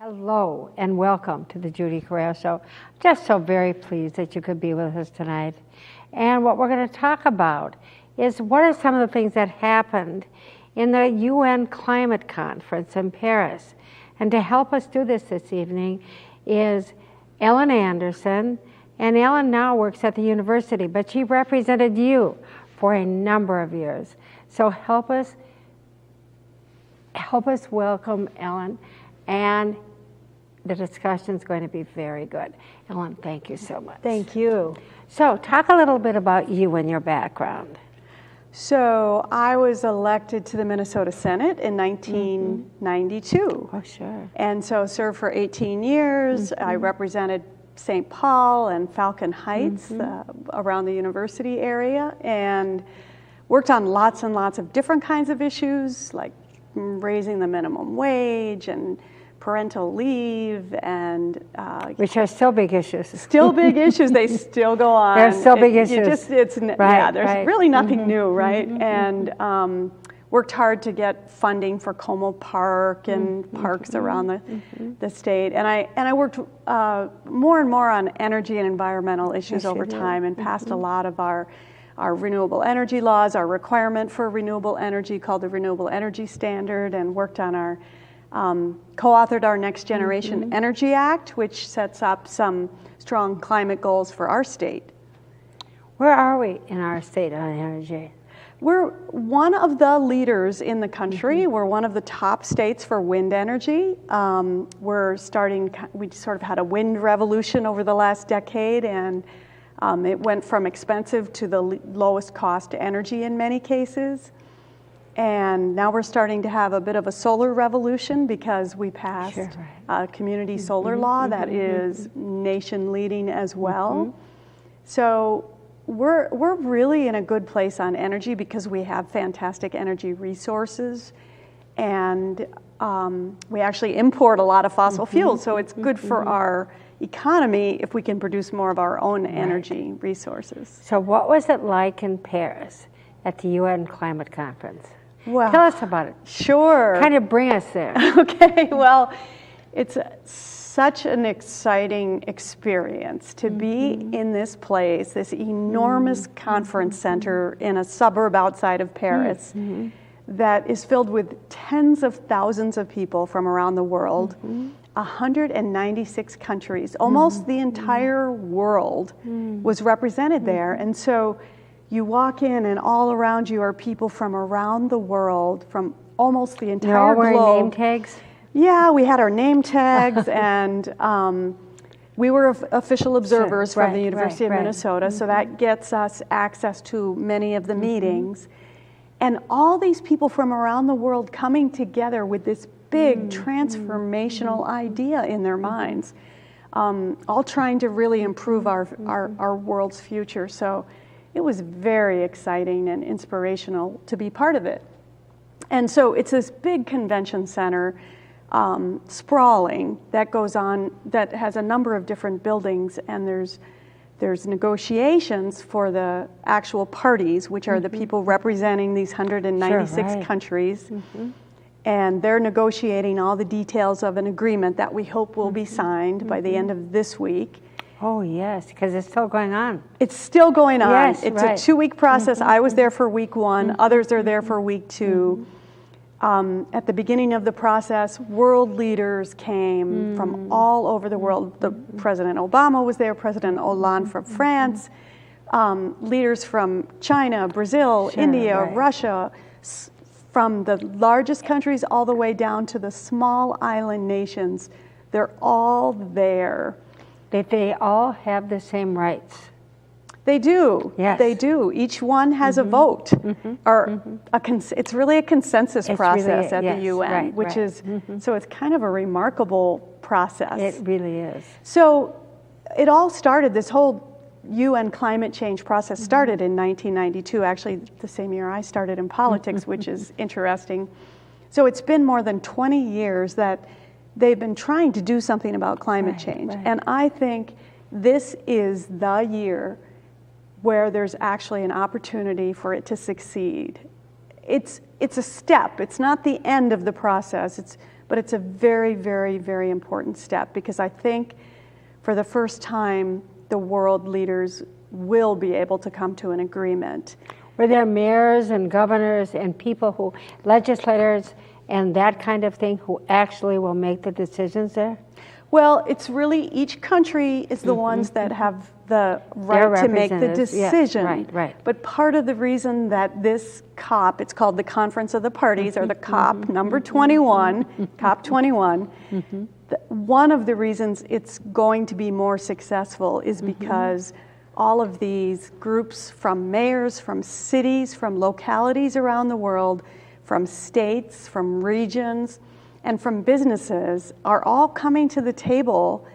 Hello and welcome to the Judy Corrao Show. Just so very pleased that you could be with us tonight. And what we're going to talk about is what are some of the things that happened in the UN Climate Conference in Paris. And to help us do this evening is Ellen Anderson. And Ellen now works at the university, but she represented you for a number of years. So help us welcome Ellen, and the discussion is going to be very good. Ellen, thank you so much. Thank you. So talk a little bit about you and your background. So I was elected to the Minnesota Senate in 1992. Oh, sure. And so served for 18 years. I represented St. Paul and Falcon Heights around the university area, and worked on lots and lots of different kinds of issues like raising the minimum wage and parental leave, and which are still big issues. Still big issues. They still go on. They're still big issues. There's really nothing new, right? And worked hard to get funding for Como Park and parks around the state. And I worked more and more on energy and environmental issues over time, and passed a lot of our renewable energy laws, our requirement for renewable energy called the Renewable Energy Standard, and worked on our co-authored our Next Generation Energy Act, which sets up some strong climate goals for our state. Where are we in our state on energy? We're one of the leaders in the country. We're one of the top states for wind energy. We sort of had a wind revolution over the last decade, and it went from expensive to the lowest cost energy in many cases. And now we're starting to have a bit of a solar revolution because we passed a community solar law that is nation leading as well. So we're really in a good place on energy because we have fantastic energy resources, and we actually import a lot of fossil fuels. So it's good for our economy if we can produce more of our own energy resources. So what was it like in Paris at the UN Climate Conference? Well, tell us about it. Sure. Kind of bring us there. Okay, well, it's such an exciting experience to be in this place, this enormous conference center in a suburb outside of Paris that is filled with tens of thousands of people from around the world, 196 countries, almost the entire world was represented there. And so you walk in, and all around you are people from around the world, from almost the entire globe. They're all wearing name tags? Yeah, we had our name tags, and we were official observers from the University of Minnesota, so that gets us access to many of the meetings. And all these people from around the world coming together with this big transformational idea in their minds, all trying to really improve our world's future. So it was very exciting and inspirational to be part of it. And so it's this big convention center, sprawling, that goes on, that has a number of different buildings, and there's negotiations for the actual parties, which are the people representing these 196 countries. And they're negotiating all the details of an agreement that we hope will be signed by the end of this week. Oh, yes, because it's still going on. It's still going on. Yes, it's a 2-week process. I was there for week 1. Others are there for week 2. At the beginning of the process, world leaders came from all over the world. President Obama was there, President Hollande from France, leaders from China, Brazil, India, Russia, from the largest countries all the way down to the small island nations. They're all there. They all have the same rights. They do. Yes. They do. Each one has a vote, or it's really a consensus process at the UN, which is so it's kind of a remarkable process. It really is. So it all started. This whole UN climate change process started in 1992. Actually, the same year I started in politics, which is interesting. So it's been more than 20 years that they've been trying to do something about climate change. And I think this is the year where there's actually an opportunity for it to succeed. It's a step. It's not the end of the process. But it's a very, very, very important step, because I think for the first time, the world leaders will be able to come to an agreement. Were there mayors and governors and legislators and that kind of thing who actually will make the decisions there? Well, it's really, each country is the ones that have the right to make the decision. Yes, right. But part of the reason that this COP, it's called the Conference of the Parties, or the COP number 21, COP 21, one of the reasons it's going to be more successful is because all of these groups, from mayors, from cities, from localities around the world, from states, from regions, and from businesses, are all coming to the table